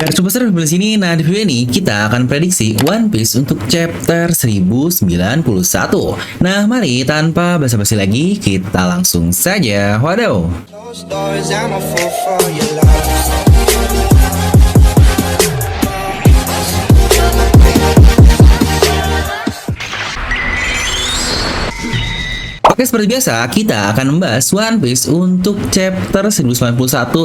Biar coba seru di sini, nah di video ini kita akan prediksi One Piece untuk chapter 1091. Nah mari tanpa basa-basi lagi, kita langsung saja. Waduh. Those doors, I'm a fool for your love. Oke, seperti biasa kita akan membahas One Piece untuk chapter 1091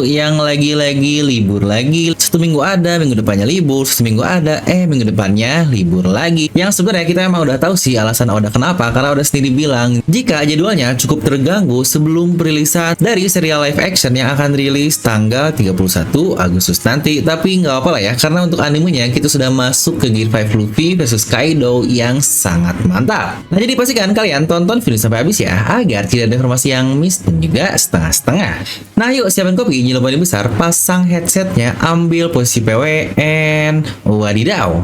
yang lagi-lagi libur lagi. Satu minggu ada, minggu depannya libur, satu minggu ada, minggu depannya libur lagi. Yang sebenarnya kita emang udah tahu sih alasan Oda kenapa, karena Oda sendiri bilang jika jadwalnya cukup terganggu sebelum perilisan dari serial live action yang akan rilis tanggal 31 Agustus nanti. Tapi nggak apa-apa lah ya, karena untuk animenya kita sudah masuk ke Gear 5 Luffy versus Kaido yang sangat mantap. Nah jadi pastikan kalian tonton video sampai habis ya, agar tidak ada informasi yang miss dan juga setengah-setengah. Nah yuk siapin kopi, jangan lupa besar, pasang headsetnya, ambil posisi PWN, wadidaw.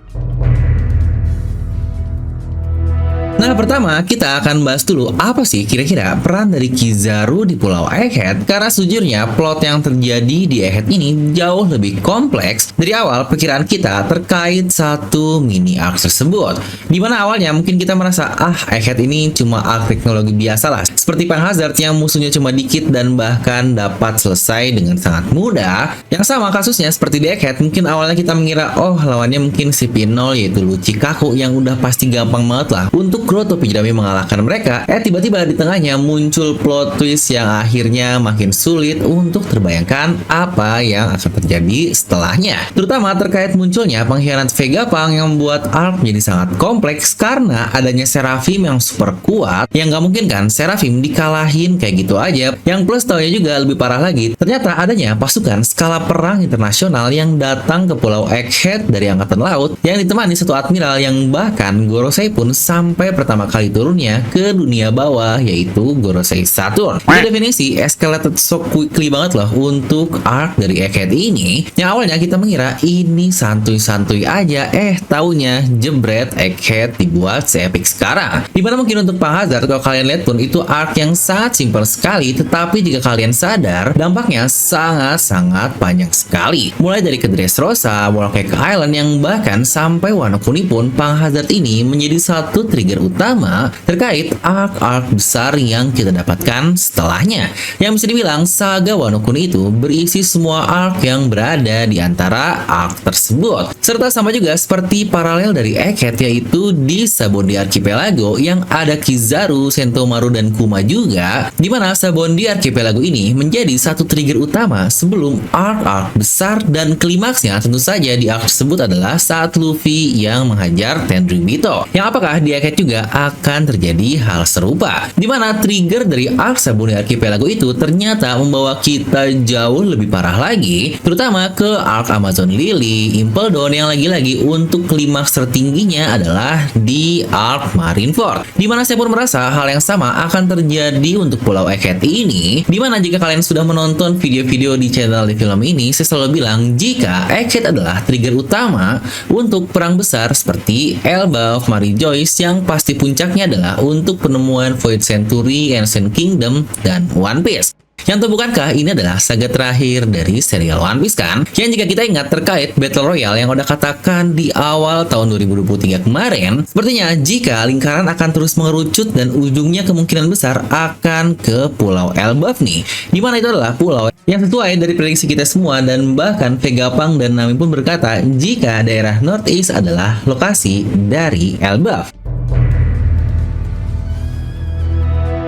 Nah pertama kita akan bahas dulu apa sih kira-kira peran dari Kizaru di Pulau Egghead, karena sejujurnya plot yang terjadi di Egghead ini jauh lebih kompleks dari awal perkiraan kita terkait satu mini arc tersebut. Dimana awalnya mungkin kita merasa Egghead ini cuma arc teknologi biasa lah, seperti Panhazard yang musuhnya cuma dikit dan bahkan dapat selesai dengan sangat mudah. Yang sama kasusnya seperti di Egghead, mungkin awalnya kita mengira lawannya mungkin si Pinol yaitu Luchikaku yang udah pasti gampang banget lah untuk Topi Jerami mengalahkan mereka. Tiba-tiba di tengahnya muncul plot twist yang akhirnya makin sulit untuk terbayangkan apa yang akan terjadi setelahnya. Terutama terkait munculnya pengkhianat Vegapunk yang membuat arc menjadi sangat kompleks karena adanya Seraphim yang super kuat, yang gak mungkin kan Seraphim dikalahin kayak gitu aja. Yang plus taunya juga lebih parah lagi, ternyata adanya pasukan skala perang internasional yang datang ke Pulau Egghead dari Angkatan Laut yang ditemani satu admiral yang bahkan Gorosei pun sampai pertama kali turunnya ke dunia bawah, yaitu Gorosei Saturn. Di definisi escalated so quickly banget loh untuk arc dari Egghead ini, yang awalnya kita mengira ini santuy-santuy aja, taunya jebret Egghead dibuat se-epic sekarang. Dimana mungkin untuk Panhazard kalau kalian lihat pun itu arc yang sangat simpel sekali, tetapi jika kalian sadar dampaknya sangat-sangat panjang sekali. Mulai dari ke Dressrosa, Whole Cake Island, yang bahkan sampai Wano Kuni pun Panhazard ini menjadi satu trigger utama terkait arc-arc besar yang kita dapatkan setelahnya. Yang bisa dibilang saga Wano Kuni itu berisi semua arc yang berada di antara arc tersebut. Serta sama juga seperti paralel dari Egghead, yaitu di Sabondi Archipelago yang ada Kizaru, Sentomaru, dan Kuma juga, dimana Sabondi Archipelago ini menjadi satu trigger utama sebelum arc-arc besar, dan klimaksnya tentu saja di arc tersebut adalah saat Luffy yang menghajar Tenryubito, yang apakah di Egghead juga akan terjadi hal serupa, dimana trigger dari arc Sabondi Archipelago itu ternyata membawa kita jauh lebih parah lagi, terutama ke arc Amazon Lily, Impel Down, yang lagi-lagi untuk klimaks tertingginya adalah di arc Marineford, dimana saya pun merasa hal yang sama akan terjadi untuk Pulau Egghead ini, dimana jika kalian sudah menonton video-video di channel di film ini, saya selalu bilang jika Egghead adalah trigger utama untuk perang besar seperti Elbaf, Mary Joyce, yang pasti puncaknya adalah untuk penemuan Void Century, Ancient Kingdom, dan One Piece. Yang tahu bukankah ini adalah saga terakhir dari serial One Piece kan? Yang jika kita ingat terkait Battle Royale yang udah katakan di awal tahun 2023 kemarin, sepertinya jika lingkaran akan terus mengerucut dan ujungnya kemungkinan besar akan ke Pulau Elbaf nih, dimana itu adalah pulau yang sesuai dari prediksi kita semua, dan bahkan Vegapunk dan Nami pun berkata jika daerah Northeast adalah lokasi dari Elbaf.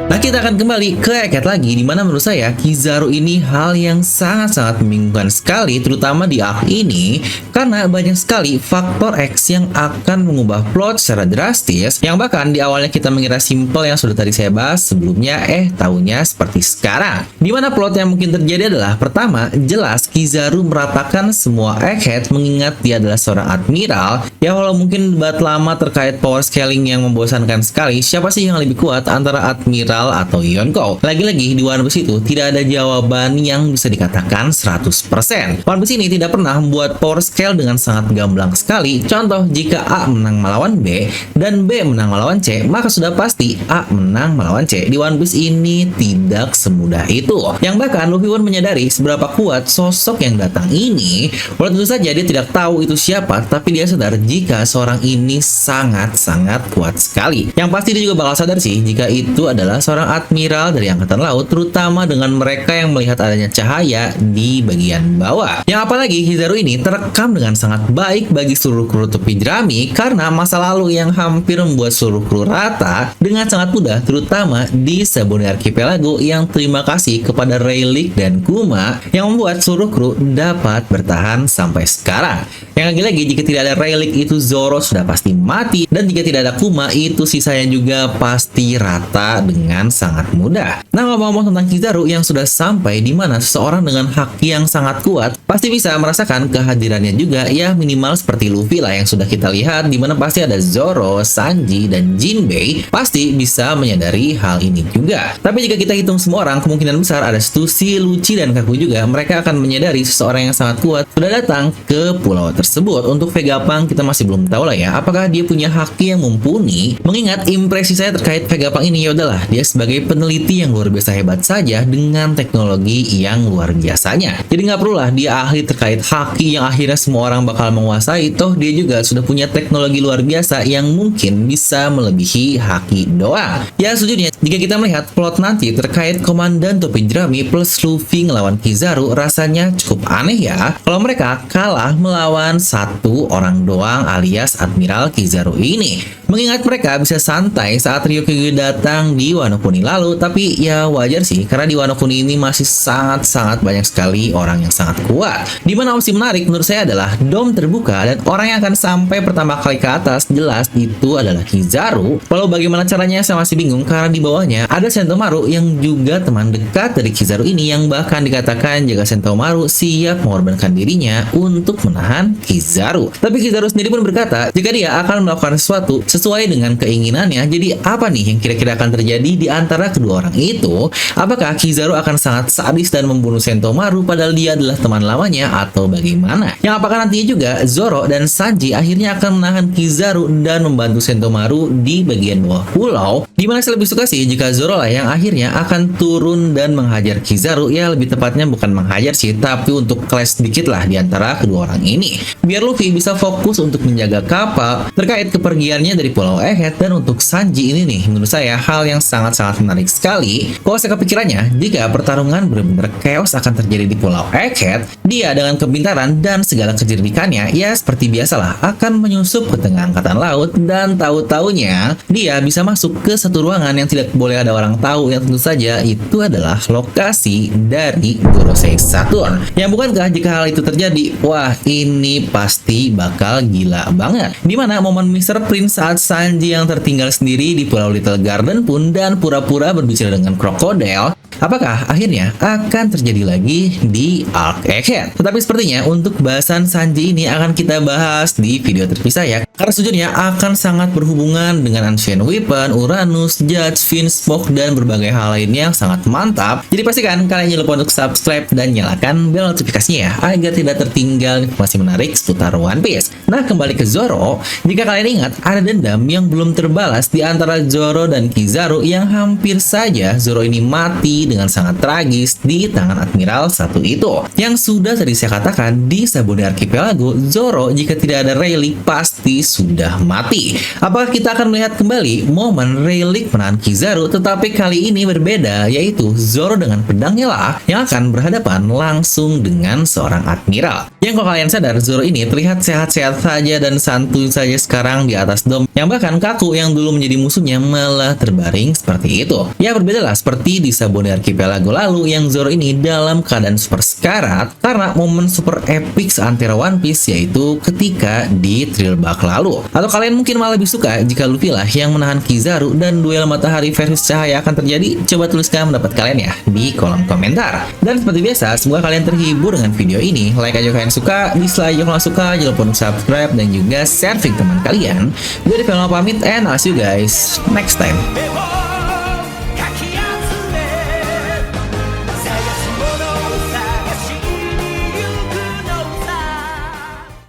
Nah kita akan kembali ke Egghead lagi, dimana menurut saya Kizaru ini hal yang sangat-sangat membingungkan sekali, terutama di arc ini, karena banyak sekali faktor X yang akan mengubah plot secara drastis, yang bahkan di awalnya kita mengira simple yang sudah tadi saya bahas sebelumnya, taunya seperti sekarang. Dimana plot yang mungkin terjadi adalah, pertama, jelas Kizaru meratakan semua Egghead mengingat dia adalah seorang admiral, ya walau mungkin debat lama terkait power scaling yang membosankan sekali, siapa sih yang lebih kuat antara admiral kristal atau Yonkou. Lagi-lagi di One Piece itu tidak ada jawaban yang bisa dikatakan 100%. One Piece ini tidak pernah membuat power scale dengan sangat gamblang sekali. Contoh, jika A menang melawan B dan B menang melawan C, maka sudah pasti A menang melawan C. Di One Piece ini tidak semudah itu. Yang bahkan Luffy pun menyadari seberapa kuat sosok yang datang ini. Walau tentu saja dia tidak tahu itu siapa, tapi dia sadar jika seorang ini sangat-sangat kuat sekali. Yang pasti dia juga bakal sadar sih jika itu adalah seorang admiral dari angkatan laut, terutama dengan mereka yang melihat adanya cahaya di bagian bawah. Yang apalagi Kizaru ini terekam dengan sangat baik bagi seluruh kru topi jerami karena masa lalu yang hampir membuat seluruh kru rata dengan sangat mudah, terutama di Sabaody Archipelago yang terima kasih kepada Rayleigh dan Kuma yang membuat seluruh kru dapat bertahan sampai sekarang. Yang lagi-lagi jika tidak ada Rayleigh itu Zoro sudah pasti mati, dan jika tidak ada Kuma itu sisanya juga pasti rata dengan sangat mudah. Nah, ngomong-ngomong tentang Kizaru yang sudah sampai di mana seseorang dengan haki yang sangat kuat pasti bisa merasakan kehadirannya juga, ya minimal seperti Luffy lah yang sudah kita lihat, di mana pasti ada Zoro, Sanji, dan Jinbei pasti bisa menyadari hal ini juga. Tapi jika kita hitung semua orang, kemungkinan besar ada Stussy, Lucci, dan Kaku juga mereka akan menyadari seseorang yang sangat kuat sudah datang ke pulau tersebut. Untuk Vegapunk kita masih belum tahu lah ya apakah dia punya haki yang mumpuni. Mengingat impresi saya terkait Vegapunk ini, ya udahlah dia sebagai peneliti yang luar biasa hebat saja dengan teknologi yang luar biasanya. Jadi nggak perlulah dia ahli terkait haki yang akhirnya semua orang bakal menguasai, toh dia juga sudah punya teknologi luar biasa yang mungkin bisa melebihi haki doang. Ya sejujurnya jika kita melihat plot nanti terkait komandan topi jerami plus Luffy ngelawan Kizaru, rasanya cukup aneh ya kalau mereka kalah melawan satu orang doang alias Admiral Kizaru ini. Mengingat mereka bisa santai saat Ryukyu datang di Wano Kuni lalu, tapi ya wajar sih karena di Wano Kuni ini masih sangat-sangat banyak sekali orang yang sangat kuat. Dimana opsi menarik menurut saya adalah dom terbuka dan orang yang akan sampai pertama kali ke atas jelas itu adalah Kizaru. Walau bagaimana caranya saya masih bingung karena di bawahnya ada Sentomaru yang juga teman dekat dari Kizaru ini, yang bahkan dikatakan jika Sentomaru siap mengorbankan dirinya untuk menahan Kizaru. Tapi Kizaru sendiri pun berkata jika dia akan melakukan sesuatu sesuai dengan keinginannya. Jadi apa nih yang kira-kira akan terjadi di antara kedua orang itu? Apakah Kizaru akan sangat sadis dan membunuh Sentomaru padahal dia adalah teman lamanya, atau bagaimana? Yang apakah nantinya juga Zoro dan Sanji akhirnya akan menahan Kizaru dan membantu Sentomaru di bagian bawah pulau? Dimana saya lebih suka sih jika Zoro lah yang akhirnya akan turun dan menghajar Kizaru. Ya lebih tepatnya bukan menghajar sih, tapi untuk clash sedikit lah di antara kedua orang ini, biar Luffy bisa fokus untuk menjaga kapal terkait kepergiannya dari Pulau Egghead. Dan untuk Sanji ini nih menurut saya hal yang sangat-sangat menarik sekali. Kalau saya kepikirannya jika pertarungan benar-benar chaos akan terjadi di Pulau Egghead, dia dengan kepintaran dan segala kejernikannya ya seperti biasalah akan menyusup ke tengah angkatan laut, dan tahu-taunya dia bisa masuk ke satu ruangan yang tidak boleh ada orang tahu, yang tentu saja itu adalah lokasi dari Gorosei Saturn. Yang bukankah jika hal itu terjadi, wah ini pasti bakal gila banget. Dimana momen Mr. Prince saat Sanji yang tertinggal sendiri di Pulau Little Garden pun dan pura-pura berbicara dengan krokodil, apakah akhirnya akan terjadi lagi di Arc Egghead? Tetapi sepertinya untuk bahasan Sanji ini akan kita bahas di video terpisah ya, karena sejujurnya akan sangat berhubungan dengan Ancient Weapon, Uranus, Judge, Vince, Smoke, dan berbagai hal lainnya yang sangat mantap. Jadi pastikan kalian jangan lupa untuk subscribe dan nyalakan bel notifikasinya ya, agar tidak tertinggal informasi menarik seputar One Piece. Nah, kembali ke Zoro, jika kalian ingat ada dendam yang belum terbalas di antara Zoro dan Kizaru, yang hampir saja Zoro ini mati dengan sangat tragis di tangan Admiral satu itu. Yang sudah tadi saya katakan di Sabaody Archipelago, Zoro jika tidak ada Rayleigh pasti sudah mati. Apakah kita akan melihat kembali momen Rayleigh menahan Kizaru, tetapi kali ini berbeda, yaitu Zoro dengan pedangnya lah yang akan berhadapan langsung dengan seorang Admiral. Yang kalau kalian sadar, Zoro ini terlihat sehat-sehat saja dan santuy saja sekarang di atas dom, yang bahkan Kaku yang dulu menjadi musuhnya malah terbaring seperti itu. Ya berbeda lah seperti di Sabaody Archipelago lalu, yang Zoro ini dalam keadaan super sekarat karena momen super epic seantero One Piece, yaitu ketika di Thrillbark lalu. Atau kalian mungkin malah lebih suka jika Luffy lah yang menahan Kizaru dan duel matahari versus cahaya akan terjadi? Coba tuliskan pendapat kalian ya di kolom komentar. Dan seperti biasa, semoga kalian terhibur dengan video ini. Like aja kalian suka, dislike kalau nggak suka, jangan lupa untuk subscribe dan juga share ke teman kalian. Gue Devil pamit, and I'll see you guys next time.